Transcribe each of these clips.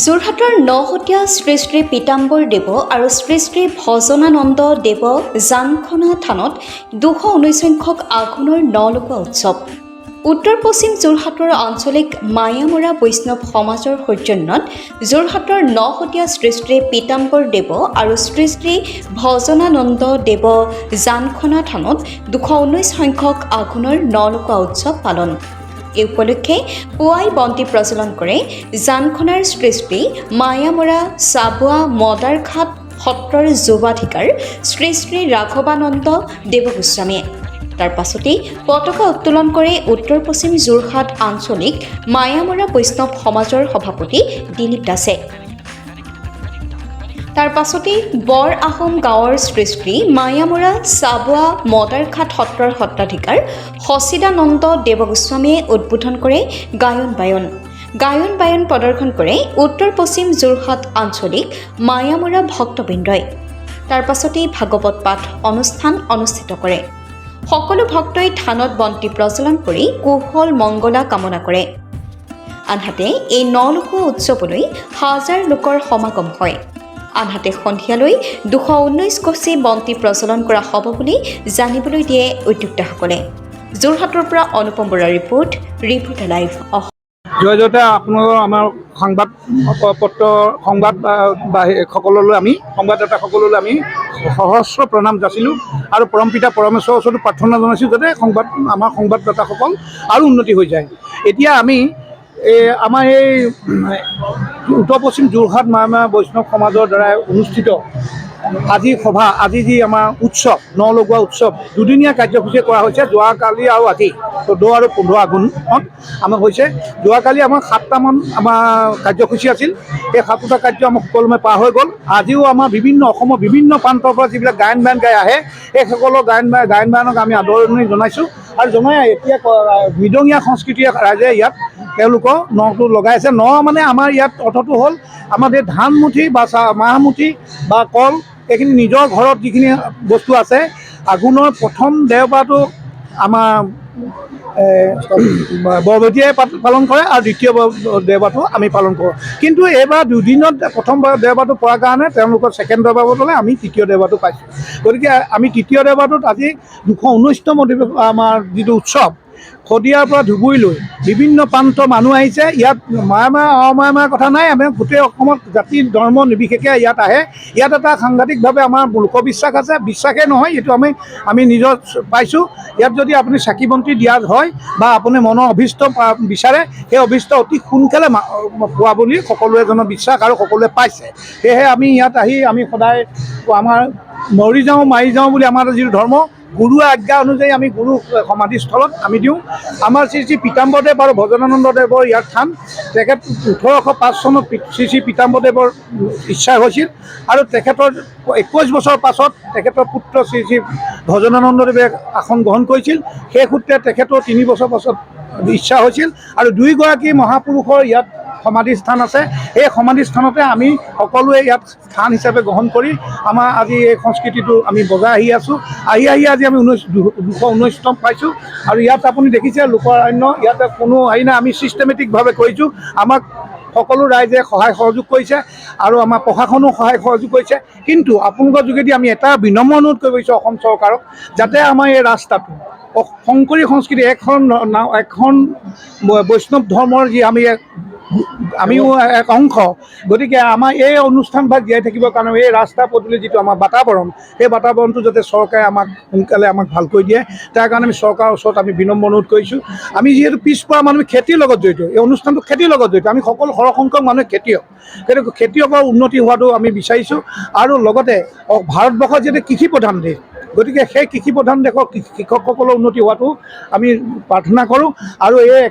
যোৰহাটৰ নহতীয়া শ্ৰী শ্ৰী পীতাম্বৰ দেৱ আৰু শ্ৰী শ্ৰী ভজনানন্দ দেৱ জানখনা থানত ২১৯ সংখ্যক আঘোণৰ নলগোৱা উৎসৱ। উত্তৰ পশ্চিম যোৰহাটৰ আঞ্চলিক মায়ামৰা বৈষ্ণৱ সমাজৰ সৌজন্যত যোৰহাটৰ নহতীয়া শ্ৰী শ্ৰী পীতাম্বৰ দেৱ আৰু শ্ৰী শ্ৰী ভজনানন্দ দেৱ জানখনা থানত ২১৯ সংখ্যক আঘোণৰ নলগোৱা উৎসৱ পালন। এই উপলক্ষে পুৱাই বন্তি প্ৰজ্বলন কৰে জানখনাৰ শ্ৰী শ্ৰী মায়ামৰা চাবুৱা মদাৰঘাট সত্ৰৰ যুৱাধিকাৰ শ্ৰী শ্ৰী ৰাঘৱানন্দ দেৱগোস্বামীয়ে। তাৰ পাছতেই পতাকা উত্তোলন কৰে উত্তৰ পশ্চিম যোৰহাট আঞ্চলিক মায়ামৰা বৈষ্ণৱ সমাজৰ সভাপতি দিলীপ দাসে। তাৰ পাছতেই বৰ আহোম গাঁৱৰ শ্ৰী শ্ৰী মায়ামৰা চাবুৱা মদাৰঘাট সত্ৰৰ সত্ৰাধিকাৰ সচিদানন্দ দেৱগোস্বামীয়ে উদ্বোধন কৰে গায়ন বায়ন প্ৰদৰ্শন কৰে উত্তৰ পশ্চিম যোৰহাট আঞ্চলিক মায়ামৰা ভক্তবৃন্দই। তাৰ পাছতেই ভাগৱত পাঠ অনুষ্ঠান অনুষ্ঠিত কৰে। সকলো ভক্তই থানত বন্তি প্ৰজ্বলন কৰি কুশল মংগলা কামনা কৰে। আনহাতে এই নলগোৱা উৎসৱলৈ হাজাৰ লোকৰ সমাগম হয়। আনহাতে সন্ধিয়ালৈ ২১৯ গছি বন্তি প্ৰজ্বলন কৰা হ'ব বুলি জানিবলৈ দিয়ে উদ্যোক্তাসকলে। যোৰহাটৰ পৰা অনুপম বৰাৰ ৰিপৰ্ট লাইভ। জয়তে আপোনালোকৰ আমাৰ সংবাদসকললৈ আমি সংবাদদাতাসকললৈ আমি সহস্ৰ প্ৰণাম যাচিলোঁ আৰু পৰমপিতা পৰমেশ্বৰৰ ওচৰতো প্ৰাৰ্থনা জনাইছোঁ যাতে আমাৰ সংবাদদাতাসকল আৰু উন্নতি হৈ যায়। এতিয়া আমি আমাৰ এই উত্তৰ পশ্চিম যোৰহাট মায়ামৰা বৈষ্ণৱ সমাজৰ দ্বাৰা অনুষ্ঠিত আজি যি আমাৰ উৎসৱ নলগোৱা উৎসৱ দুদিনীয়া কাৰ্যসূচী কৰা হৈছে। যোৱাকালি আৰু আজি ১৪ আৰু ১৫ আঘোণত আমাৰ হৈছে। যোৱাকালি আমাৰ ৭টামান আমাৰ কাৰ্যসূচী আছিল। এই ৭টা কাৰ্য আমাৰ সুকলমে পাৰ হৈ গ'ল। আজিও আমাৰ অসমৰ বিভিন্ন প্ৰান্তৰ পৰা যিবিলাক গায়ন বায়ন গাই আহে এই সকলো গায়ন বায়নক আমি আদৰণি জনাইছোঁ আৰু এতিয়া মৃদঙীয়া সংস্কৃতিয়ে ৰাইজে ইয়াত তেওঁলোকৰ নটো লগাই আছে। মানে আমাৰ ইয়াত অৰ্থটো হ'ল আমাৰ এই ধানমুঠি বা মাহমুঠি বা কল এইখিনি নিজৰ ঘৰত যিখিনি বস্তু আছে আঘোণৰ প্ৰথম দেওবাৰটো আমাৰ বৰবেটিয়াই পালন কৰে আৰু দ্বিতীয় দেওবাৰটো আমি পালন কৰোঁ। কিন্তু এইবাৰ দুদিনত প্ৰথম দেওবাৰটো পৰাৰ কাৰণে তেওঁলোকৰ ছেকেণ্ড দেওবাৰটোলৈ আমি তৃতীয় দেওবাৰটো পাইছোঁ। গতিকে আমি তৃতীয় দেওবাৰটোত আজি ২১৯তম আমাৰ যিটো উৎসৱ শদিয়াৰ পৰা ধুবুৰীলৈ বিভিন্ন প্ৰান্তৰ মানুহ আহিছে। ইয়াত মায়ামৰা অমায়ামাৰ কথা নাই, আমি গোটেই অসমত জাতি ধৰ্ম নিৰ্বিশেষে ইয়াত আহে। ইয়াত এটা সাংঘাতিকভাৱে আমাৰ লোকবিশ্বাস আছে। বিশ্বাসেই নহয়, এইটো আমি নিজৰ পাইছোঁ। ইয়াত যদি আপুনি চাকি বন্তি দিয়া হয় বা আপুনি মনৰ অভীষ্ট বিচাৰে সেই অভীষ্ট অতি সোনকালে পোৱা বুলি সকলোৱে বিশ্বাস আৰু সকলোৱে পাইছে। সেয়েহে আমি ইয়াত আহি আমি সদায় আমাৰ মৰি যাওঁ বুলি আমাৰ যিটো ধৰ্ম গুৰুৰ আজ্ঞা অনুযায়ী আমি গুৰু সমাধিস্থলত আমি দিওঁ। আমাৰ শ্ৰী শ্ৰী পীতাম্বৰদেৱ আৰু ভজনানন্দ দেৱৰ ইয়াত থান। তেখেত ১৮০৫ চনত শ্ৰী শ্ৰী পীতাম্বৰদেৱৰ ইচ্ছা হৈছিল আৰু তেখেতৰ ২১ বছৰ পাছত তেখেতৰ পুত্ৰ শ্ৰী শ্ৰী ভজনানন্দদেৱে আসন গ্ৰহণ কৰিছিল। সেই সূত্ৰে তেখেতৰ ৩ বছৰ পাছত ইচ্ছা হৈছিল আৰু দুয়োগৰাকী মহাপুৰুষৰ ইয়াত সমাধিস্থান আছে। এই সমাধিস্থানতে আমি সকলোৱে ইয়াত স্থান হিচাপে গ্ৰহণ কৰি আমাৰ আজি এই সংস্কৃতিটো আমি বজাই আহি আছোঁ। আহি আজি আমি ২১৯তম পাইছোঁ আৰু ইয়াত আপুনি দেখিছে লোকাৰণ্য ইয়াতে কোনো নাই, আমি ছিষ্টেমেটিকভাৱে কৰিছোঁ। আমাক সকলো ৰাইজে সহায় সহযোগ কৰিছে আৰু আমাৰ প্ৰশাসনেও সহায় সহযোগ কৰিছে। কিন্তু আপোনালোকৰ যোগেদি আমি এটা বিনম্ৰ অনুৰোধ কৰিব বিচাৰোঁ অসম চৰকাৰক, যাতে আমাৰ এই ৰাস্তাটো শংকৰী সংস্কৃতি এখন বৈষ্ণৱ ধৰ্মৰ যি আমিও এক অংশ, গতিকে আমাৰ এই অনুষ্ঠানভাগ জীয়াই থাকিবৰ কাৰণে এই ৰাস্তা পদূলি যিটো আমাৰ বাতাবৰণ সেই বাতাবৰণটো যাতে চৰকাৰে সোনকালে আমাক ভালকৈ দিয়ে তাৰ কাৰণে আমি চৰকাৰৰ ওচৰত আমি বিনম্ৰ অনুৰোধ কৰিছোঁ। আমি যিহেতু পিছপৰা মানুহ খেতিৰ লগত জড়িত, এই অনুষ্ঠানটো খেতিৰ লগত জড়িত। আমি সকলো সৰহসংখ্যক মানুহে খেতিয়ক, গতিকে খেতিয়কৰ উন্নতি হোৱাটো আমি বিচাৰিছোঁ। আৰু লগতে ভাৰতবৰ্ষৰ যিহেতু কৃষি প্ৰধান দেশ, গতিকে সেই কৃষি প্ৰধান দেশৰ কৃষকসকলৰ উন্নতি হোৱাটো আমি প্ৰাৰ্থনা কৰোঁ। আৰু এই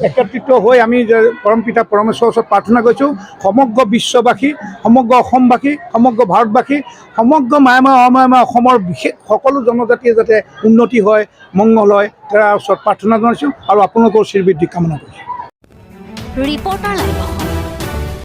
একত্ৰিত হৈ আমি পৰমপিতা পৰমেশ্বৰৰ ওচৰত প্ৰাৰ্থনা কৰিছোঁ সমগ্ৰ বিশ্ববাসী, সমগ্ৰ অসমবাসী, সমগ্ৰ ভাৰতবাসী, সমগ্ৰ মায়ামৰা অমায়ামা অসমৰ বিশেষ সকলো জনজাতিয়ে যাতে উন্নতি হয়, মংগল হয় তাৰ ওচৰত প্ৰাৰ্থনা জনাইছোঁ আৰু আপোনালোকৰ শ্ৰীবৃদ্ধি কামনা কৰিছোঁ। Reporter live.